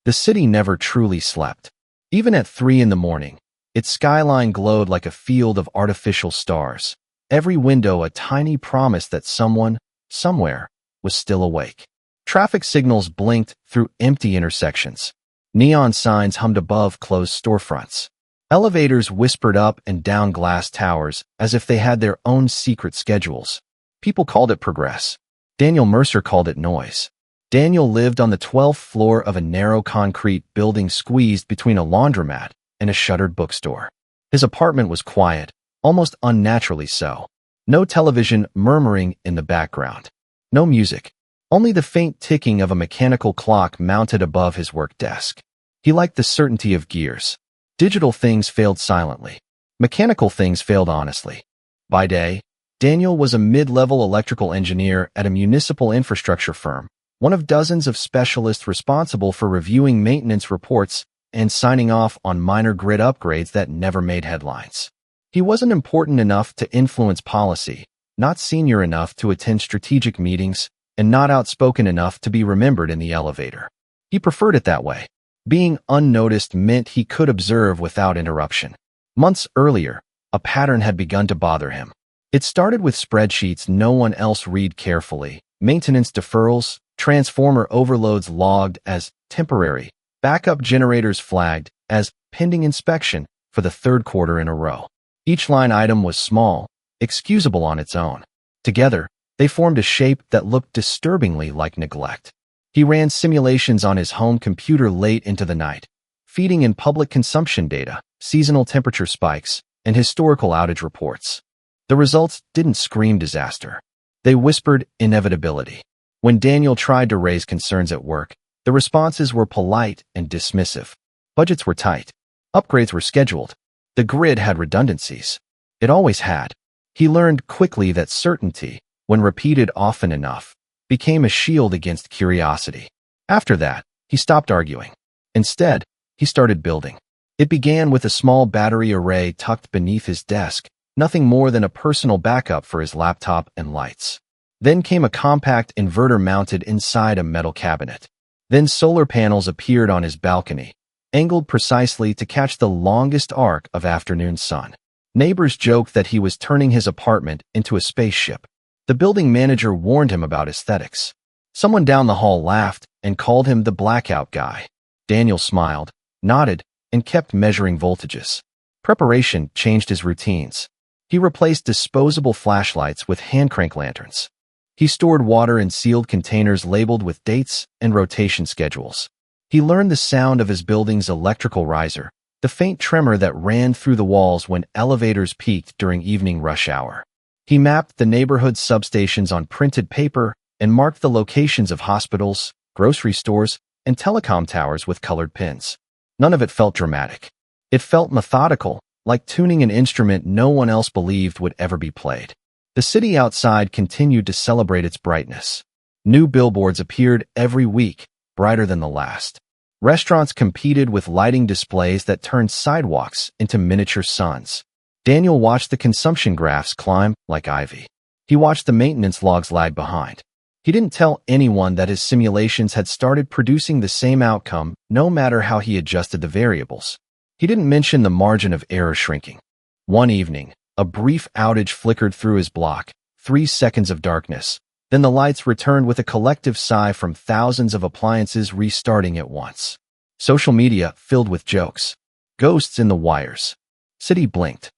The city never truly slept. Even at 3 in the morning, its skyline glowed like a field of artificial stars, every window a tiny promise that someone, somewhere, was still awake. Traffic signals blinked through empty intersections. Neon signs hummed above closed storefronts. Elevators whispered up and down glass towers as if they had their own secret schedules. People called it progress. Daniel Mercer called it noise. Daniel lived on the 12th floor of a narrow concrete building squeezed between a laundromat and a shuttered bookstore. His apartment was quiet, almost unnaturally so. No television murmuring in the background. No music. Only the faint ticking of a mechanical clock mounted above his work desk. He liked the certainty of gears. Digital things failed silently. Mechanical things failed honestly. By day, Daniel was a mid-level electrical engineer at a municipal infrastructure firm, one of dozens of specialists responsible for reviewing maintenance reports and signing off on minor grid upgrades that never made headlines. He wasn't important enough to influence policy, not senior enough to attend strategic meetings, and not outspoken enough to be remembered in the elevator. He preferred it that way. Being unnoticed meant he could observe without interruption. Months earlier, a pattern had begun to bother him. It started with spreadsheets no one else read carefully, maintenance deferrals, transformer overloads logged as temporary, backup generators flagged as pending inspection for the third quarter in a row. Each line item was small, excusable on its own. Together, they formed a shape that looked disturbingly like neglect. He ran simulations on his home computer late into the night, feeding in public consumption data, seasonal temperature spikes, and historical outage reports. The results didn't scream disaster. They whispered inevitability. When Daniel tried to raise concerns at work, the responses were polite and dismissive. Budgets were tight. Upgrades were scheduled. The grid had redundancies. It always had. He learned quickly that certainty, when repeated often enough, became a shield against curiosity. After that, he stopped arguing. Instead, he started building. It began with a small battery array tucked beneath his desk, nothing more than a personal backup for his laptop and lights. Then came a compact inverter mounted inside a metal cabinet. Then solar panels appeared on his balcony, angled precisely to catch the longest arc of afternoon sun. Neighbors joked that he was turning his apartment into a spaceship. The building manager warned him about aesthetics. Someone down the hall laughed and called him the blackout guy. Daniel smiled, nodded, and kept measuring voltages. Preparation changed his routines. He replaced disposable flashlights with hand-crank lanterns. He stored water in sealed containers labeled with dates and rotation schedules. He learned the sound of his building's electrical riser, the faint tremor that ran through the walls when elevators peaked during evening rush hour. He mapped the neighborhood substations on printed paper and marked the locations of hospitals, grocery stores, and telecom towers with colored pins. None of it felt dramatic. It felt methodical, like tuning an instrument no one else believed would ever be played. The city outside continued to celebrate its brightness. New billboards appeared every week, brighter than the last. Restaurants competed with lighting displays that turned sidewalks into miniature suns. Daniel watched the consumption graphs climb like ivy. He watched the maintenance logs lag behind. He didn't tell anyone that his simulations had started producing the same outcome, no matter how he adjusted the variables. He didn't mention the margin of error shrinking. One evening, a brief outage flickered through his block, 3 seconds of darkness. Then the lights returned with a collective sigh from thousands of appliances restarting at once. Social media filled with jokes. Ghosts in the wires. City blinked.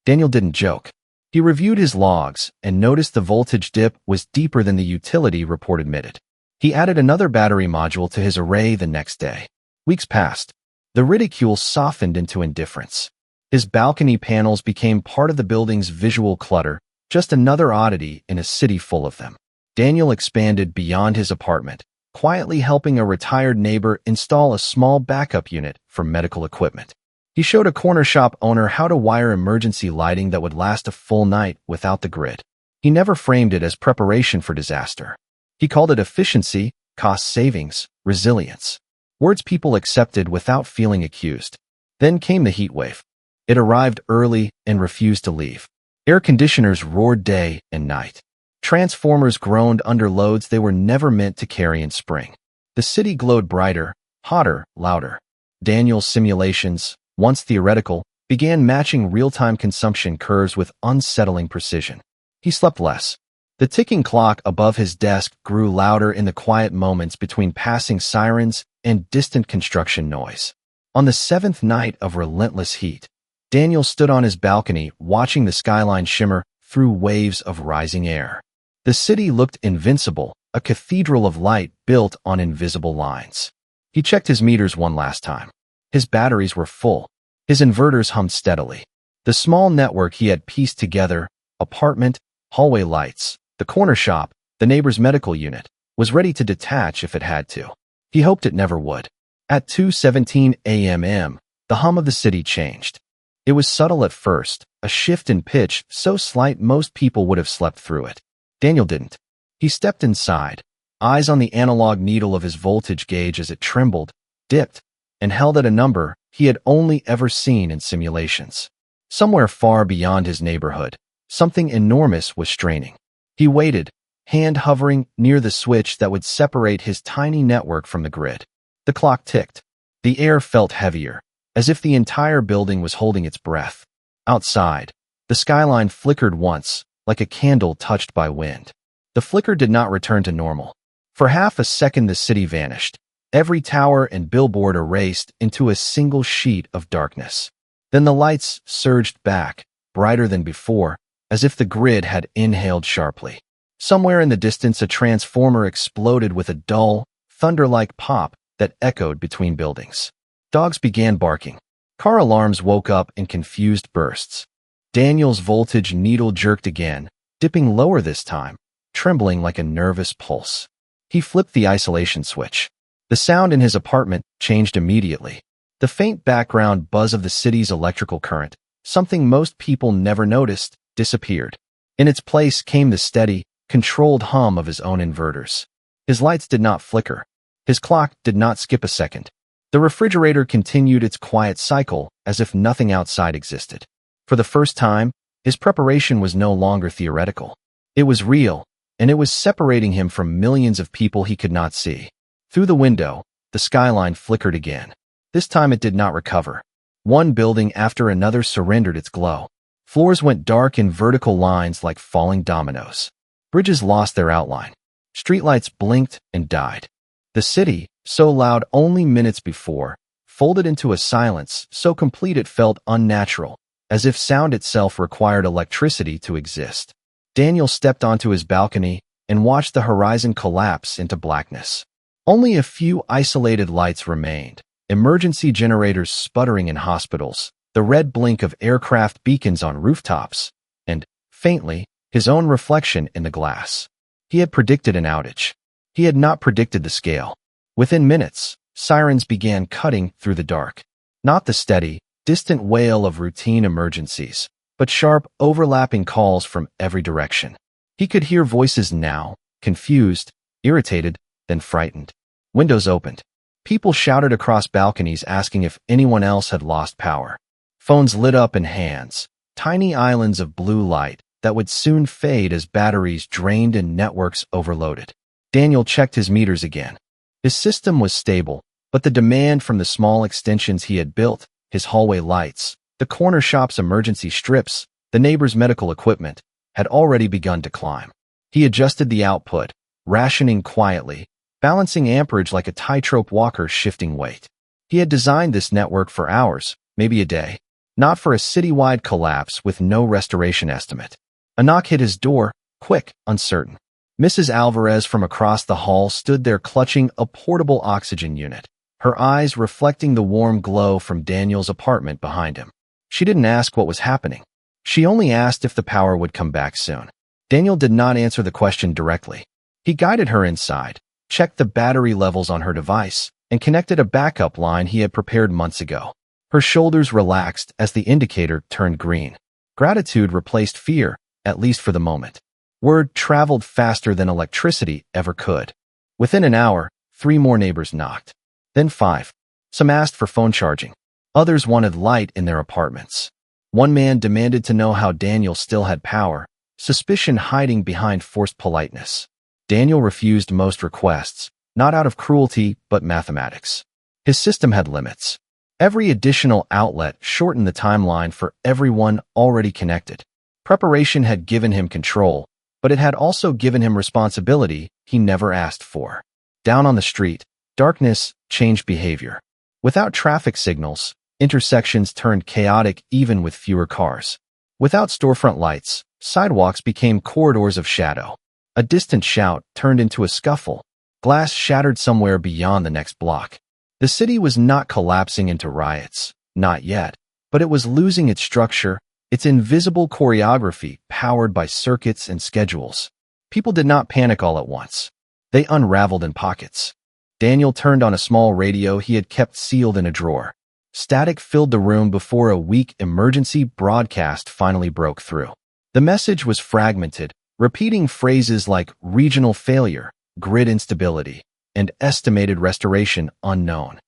Daniel didn't joke. He reviewed his logs and noticed the voltage dip was deeper than the utility report admitted. He added another battery module to his array the next day. Weeks passed. The ridicule softened into indifference. His balcony panels became part of the building's visual clutter, just another oddity in a city full of them. Daniel expanded beyond his apartment, quietly helping a retired neighbor install a small backup unit for medical equipment. He showed a corner shop owner how to wire emergency lighting that would last a full night without the grid. He never framed it as preparation for disaster. He called it efficiency, cost savings, resilience. Words people accepted without feeling accused. Then came the heat wave. It arrived early and refused to leave. Air conditioners roared day and night. Transformers groaned under loads they were never meant to carry in spring. The city glowed brighter, Hotter, louder. Daniel's simulations, once theoretical, began matching real-time consumption curves with unsettling precision. He slept less. The ticking clock above his desk grew louder in the quiet moments between passing sirens and distant construction noise. On the seventh night of relentless heat, Daniel stood on his balcony watching the skyline shimmer through waves of rising air. The city looked invincible, a cathedral of light built on invisible lines. He checked his meters one last time. His batteries were full. His inverters hummed steadily. The small network he had pieced together, apartment, hallway lights, the corner shop, the neighbor's medical unit, was ready to detach if it had to. He hoped it never would. At 2:17 a.m., the hum of the city changed. It was subtle at first, a shift in pitch so slight most people would have slept through it. Daniel didn't. He stepped inside, eyes on the analog needle of his voltage gauge as it trembled, dipped, and held at a number he had only ever seen in simulations. Somewhere far beyond his neighborhood, something enormous was straining. He waited, hand hovering near the switch that would separate his tiny network from the grid. The clock ticked. The air felt heavier, as if the entire building was holding its breath. Outside, the skyline flickered once, like a candle touched by wind. The flicker did not return to normal. For half a second the city vanished, every tower and billboard erased into a single sheet of darkness. Then the lights surged back, brighter than before, as if the grid had inhaled sharply. Somewhere in the distance a transformer exploded with a dull, thunder-like pop that echoed between buildings. Dogs began barking. Car alarms woke up in confused bursts. Daniel's voltage needle jerked again, dipping lower this time, trembling like a nervous pulse. He flipped the isolation switch. The sound in his apartment changed immediately. The faint background buzz of the city's electrical current, something most people never noticed, disappeared. In its place came the steady, controlled hum of his own inverters. His lights did not flicker. His clock did not skip a second. The refrigerator continued its quiet cycle as if nothing outside existed. For the first time, his preparation was no longer theoretical. It was real, and it was separating him from millions of people he could not see. Through the window, the skyline flickered again. This time it did not recover. One building after another surrendered its glow. Floors went dark in vertical lines like falling dominoes. Bridges lost their outline. Streetlights blinked and died. The city, so loud only minutes before, folded into a silence so complete it felt unnatural, as if sound itself required electricity to exist. Daniel stepped onto his balcony and watched the horizon collapse into blackness. Only a few isolated lights remained, emergency generators sputtering in hospitals, the red blink of aircraft beacons on rooftops, and, faintly, his own reflection in the glass. He had predicted an outage. He had not predicted the scale. Within minutes, sirens began cutting through the dark. Not the steady, distant wail of routine emergencies, but sharp, overlapping calls from every direction. He could hear voices now, confused, irritated, then frightened. Windows opened. People shouted across balconies asking if anyone else had lost power. Phones lit up in hands, tiny islands of blue light that would soon fade as batteries drained and networks overloaded. Daniel checked his meters again. His system was stable, but the demand from the small extensions he had built, his hallway lights, the corner shop's emergency strips, the neighbor's medical equipment, had already begun to climb. He adjusted the output, rationing quietly, balancing amperage like a tightrope walker shifting weight. He had designed this network for hours, maybe a day, not for a citywide collapse with no restoration estimate. A knock hit his door, quick, uncertain. Mrs. Alvarez from across the hall stood there clutching a portable oxygen unit, her eyes reflecting the warm glow from Daniel's apartment behind him. She didn't ask what was happening. She only asked if the power would come back soon. Daniel did not answer the question directly. He guided her inside, checked the battery levels on her device, and connected a backup line he had prepared months ago. Her shoulders relaxed as the indicator turned green. Gratitude replaced fear, at least for the moment. Word traveled faster than electricity ever could. Within an hour, 3 more neighbors knocked. Then 5. Some asked for phone charging. Others wanted light in their apartments. One man demanded to know how Daniel still had power, suspicion hiding behind forced politeness. Daniel refused most requests, not out of cruelty but mathematics. His system had limits. Every additional outlet shortened the timeline for everyone already connected. Preparation had given him control, but it had also given him responsibility he never asked for. Down on the street, darkness changed behavior. Without traffic signals, intersections turned chaotic even with fewer cars. Without storefront lights, sidewalks became corridors of shadow. A distant shout turned into a scuffle. Glass shattered somewhere beyond the next block. The city was not collapsing into riots, not yet, but it was losing its structure, its invisible choreography powered by circuits and schedules. People did not panic all at once. They unraveled in pockets. Daniel turned on a small radio he had kept sealed in a drawer. Static filled the room before a weak emergency broadcast finally broke through. The message was fragmented, repeating phrases like regional failure, grid instability, and estimated restoration unknown.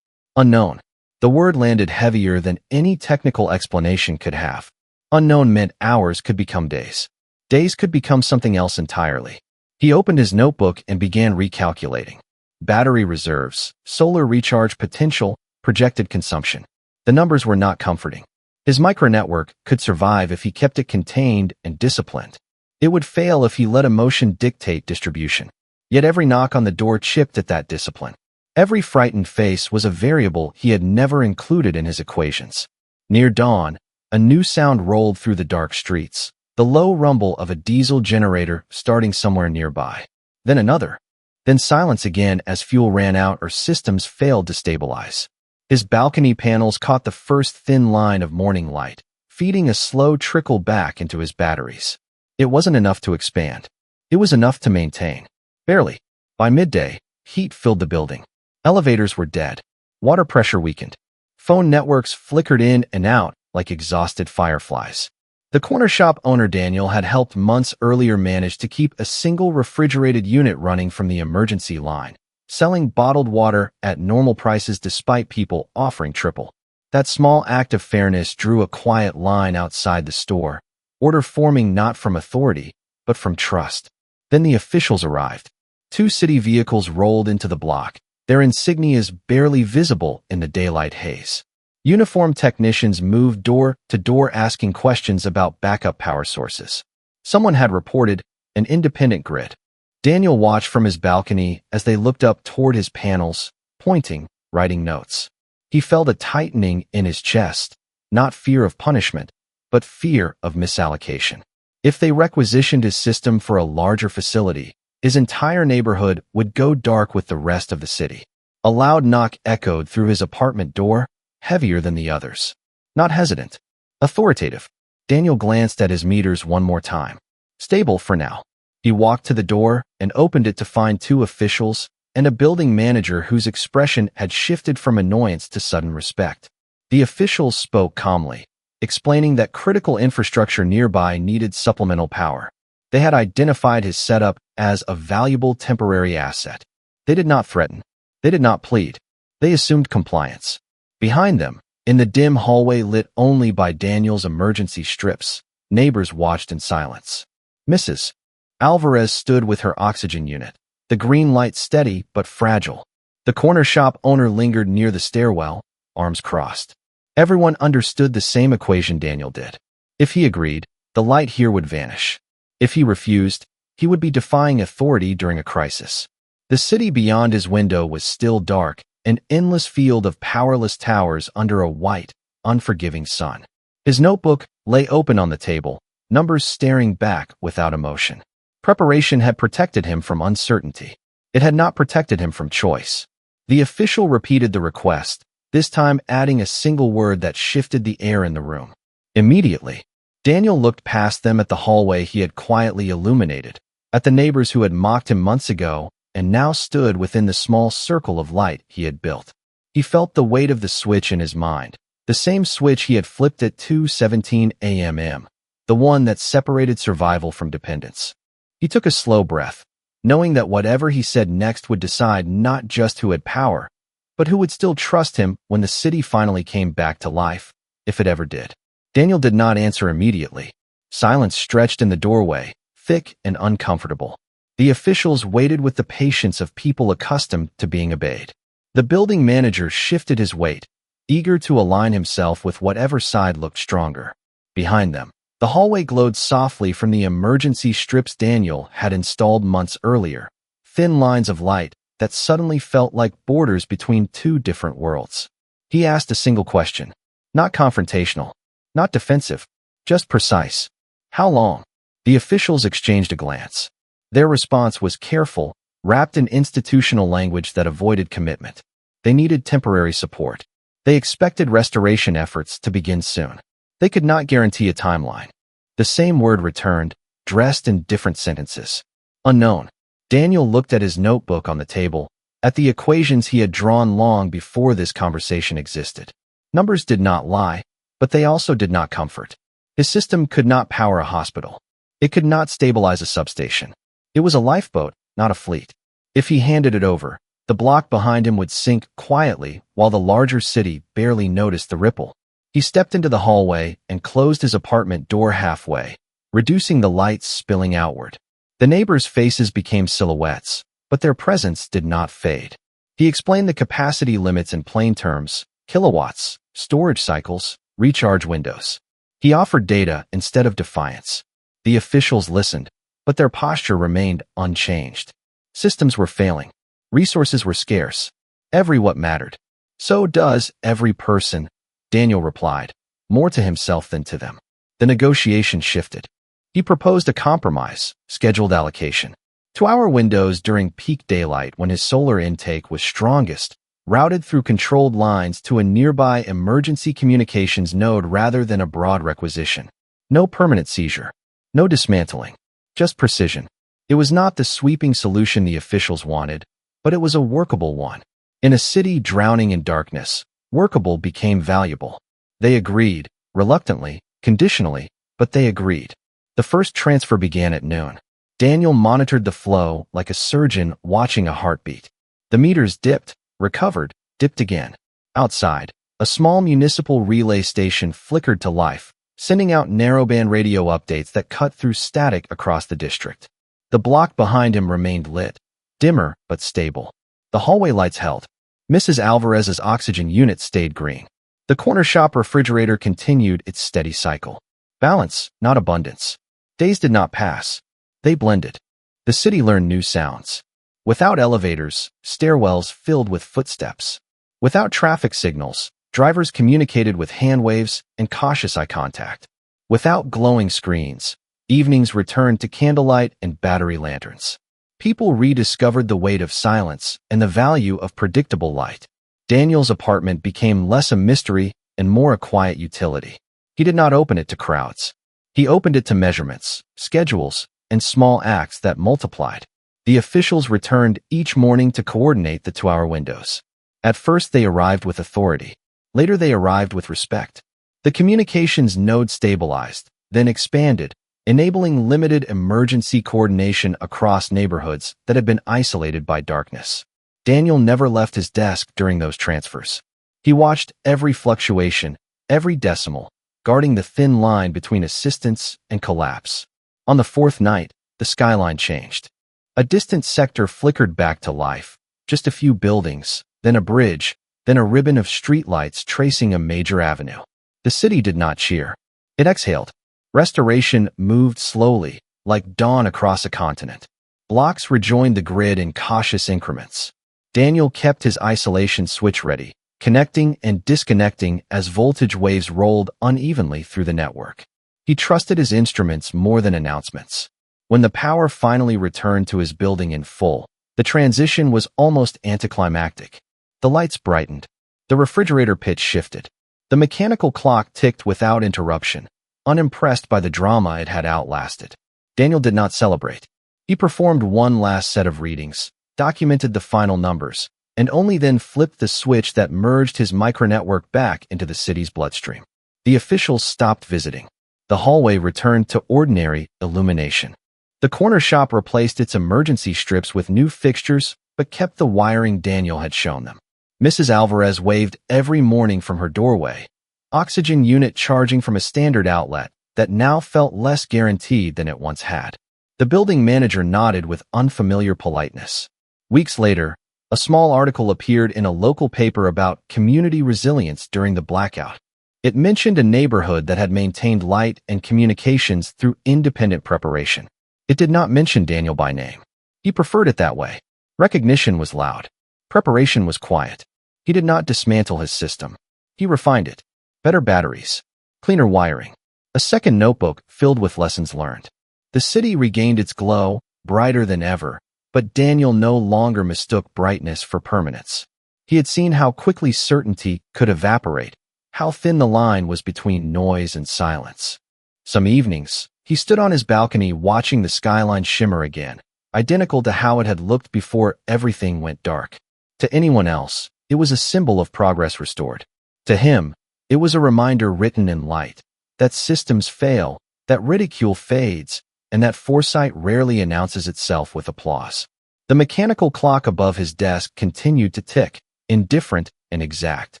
Unknown. The word landed heavier than any technical explanation could have. Unknown meant hours could become days. Days could become something else entirely. He opened his notebook and began recalculating. Battery reserves, solar recharge potential, projected consumption. The numbers were not comforting. His micronetwork could survive if he kept it contained and disciplined. It would fail if he let emotion dictate distribution. Yet every knock on the door chipped at that discipline. Every frightened face was a variable he had never included in his equations. Near dawn, a new sound rolled through the dark streets, the low rumble of a diesel generator starting somewhere nearby. Then another. Then silence again as fuel ran out or systems failed to stabilize. His balcony panels caught the first thin line of morning light, feeding a slow trickle back into his batteries. It wasn't enough to expand. It was enough to maintain. Barely. By midday, heat filled the building. Elevators were dead. Water pressure weakened. Phone networks flickered in and out like exhausted fireflies. The corner shop owner Daniel had helped months earlier manage to keep a single refrigerated unit running from the emergency line, selling bottled water at normal prices despite people offering triple. That small act of fairness drew a quiet line outside the store, order forming not from authority, but from trust. Then the officials arrived. 2 city vehicles rolled into the block, their insignias barely visible in the daylight haze. Uniformed technicians moved door to door asking questions about backup power sources. Someone had reported an independent grid. Daniel watched from his balcony as they looked up toward his panels, pointing, writing notes. He felt a tightening in his chest, not fear of punishment, but fear of misallocation. If they requisitioned his system for a larger facility, his entire neighborhood would go dark with the rest of the city. A loud knock echoed through his apartment door, heavier than the others. Not hesitant. Authoritative. Daniel glanced at his meters one more time. Stable for now. He walked to the door and opened it to find 2 officials and a building manager whose expression had shifted from annoyance to sudden respect. The officials spoke calmly, explaining that critical infrastructure nearby needed supplemental power. They had identified his setup as a valuable temporary asset. They did not threaten. They did not plead. They assumed compliance. Behind them, in the dim hallway lit only by Daniel's emergency strips, neighbors watched in silence. Mrs. Alvarez stood with her oxygen unit, the green light steady but fragile. The corner shop owner lingered near the stairwell, arms crossed. Everyone understood the same equation Daniel did. If he agreed, the light here would vanish. If he refused, he would be defying authority during a crisis. The city beyond his window was still dark, an endless field of powerless towers under a white, unforgiving sun. His notebook lay open on the table, numbers staring back without emotion. Preparation had protected him from uncertainty. It had not protected him from choice. The official repeated the request, this time adding a single word that shifted the air in the room. Immediately, Daniel looked past them at the hallway he had quietly illuminated, at the neighbors who had mocked him months ago and now stood within the small circle of light he had built. He felt the weight of the switch in his mind, the same switch he had flipped at 2:17 a.m., the one that separated survival from dependence. He took a slow breath, knowing that whatever he said next would decide not just who had power, but who would still trust him when the city finally came back to life, if it ever did. Daniel did not answer immediately. Silence stretched in the doorway, thick and uncomfortable. The officials waited with the patience of people accustomed to being obeyed. The building manager shifted his weight, eager to align himself with whatever side looked stronger. Behind them, the hallway glowed softly from the emergency strips Daniel had installed months earlier, thin lines of light that suddenly felt like borders between two different worlds. He asked a single question, not confrontational, not defensive, just precise. How long? The officials exchanged a glance. Their response was careful, wrapped in institutional language that avoided commitment. They needed temporary support. They expected restoration efforts to begin soon. They could not guarantee a timeline. The same word returned, dressed in different sentences. Unknown. Daniel looked at his notebook on the table, at the equations he had drawn long before this conversation existed. Numbers did not lie, but they also did not comfort. His system could not power a hospital. It could not stabilize a substation. It was a lifeboat, not a fleet. If he handed it over, the block behind him would sink quietly while the larger city barely noticed the ripple. He stepped into the hallway and closed his apartment door halfway, reducing the lights spilling outward. The neighbors' faces became silhouettes, but their presence did not fade. He explained the capacity limits in plain terms: kilowatts, storage cycles, recharge windows. He offered data instead of defiance. The officials listened, but their posture remained unchanged. Systems were failing. Resources were scarce. Every what mattered. So does every person, Daniel replied, more to himself than to them. The negotiation shifted. He proposed a compromise, scheduled allocation. 2-hour windows during peak daylight when his solar intake was strongest, routed through controlled lines to a nearby emergency communications node rather than a broad requisition. No permanent seizure. No dismantling. Just precision. It was not the sweeping solution the officials wanted, but it was a workable one. In a city drowning in darkness, workable became valuable. They agreed, reluctantly, conditionally, but they agreed. The first transfer began at noon. Daniel monitored the flow like a surgeon watching a heartbeat. The meters dipped, recovered, dipped again. Outside, a small municipal relay station flickered to life, sending out narrowband radio updates that cut through static across the district. The block behind him remained lit, dimmer but stable. The hallway lights held. Mrs. Alvarez's oxygen unit stayed green. The corner shop refrigerator continued its steady cycle. Balance, not abundance. Days did not pass. They blended. The city learned new sounds. Without elevators, stairwells filled with footsteps. Without traffic signals, drivers communicated with hand waves and cautious eye contact. Without glowing screens, evenings returned to candlelight and battery lanterns. People rediscovered the weight of silence and the value of predictable light. Daniel's apartment became less a mystery and more a quiet utility. He did not open it to crowds. He opened it to measurements, schedules, and small acts that multiplied. The officials returned each morning to coordinate the 2-hour windows. At first they arrived with authority. Later they arrived with respect. The communications node stabilized, then expanded, enabling limited emergency coordination across neighborhoods that had been isolated by darkness. Daniel never left his desk during those transfers. He watched every fluctuation, every decimal, guarding the thin line between assistance and collapse. On the 4th night, the skyline changed. A distant sector flickered back to life, just a few buildings, then a bridge, then a ribbon of streetlights tracing a major avenue. The city did not cheer. It exhaled. Restoration moved slowly, like dawn across a continent. Blocks rejoined the grid in cautious increments. Daniel kept his isolation switch ready, connecting and disconnecting as voltage waves rolled unevenly through the network. He trusted his instruments more than announcements. When the power finally returned to his building in full, the transition was almost anticlimactic. The lights brightened. The refrigerator pitch shifted. The mechanical clock ticked without interruption, unimpressed by the drama it had outlasted. Daniel did not celebrate. He performed one last set of readings, documented the final numbers, and only then flipped the switch that merged his micronetwork back into the city's bloodstream. The officials stopped visiting. The hallway returned to ordinary illumination. The corner shop replaced its emergency strips with new fixtures, but kept the wiring Daniel had shown them. Mrs. Alvarez waved every morning from her doorway, oxygen unit charging from a standard outlet that now felt less guaranteed than it once had. The building manager nodded with unfamiliar politeness. Weeks later, A small article appeared in a local paper about community resilience during the blackout. It mentioned a neighborhood that had maintained light and communications through independent preparation. It did not mention Daniel by name. He preferred it that way. Recognition was loud. Preparation was quiet. He did not dismantle his system. He refined it. Better batteries. Cleaner wiring. A second notebook filled with lessons learned. The city regained its glow, brighter than ever, but Daniel no longer mistook brightness for permanence. He had seen how quickly certainty could evaporate, how thin the line was between noise and silence. Some evenings, he stood on his balcony watching the skyline shimmer again, identical to how it had looked before everything went dark. To anyone else, it was a symbol of progress restored. To him, it was a reminder written in light, that systems fail, that ridicule fades, and that foresight rarely announces itself with applause. The mechanical clock above his desk continued to tick, indifferent and exact.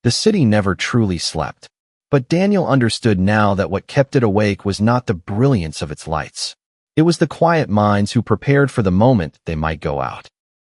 The city never truly slept. But Daniel understood now that what kept it awake was not the brilliance of its lights. It was the quiet minds who prepared for the moment they might go out.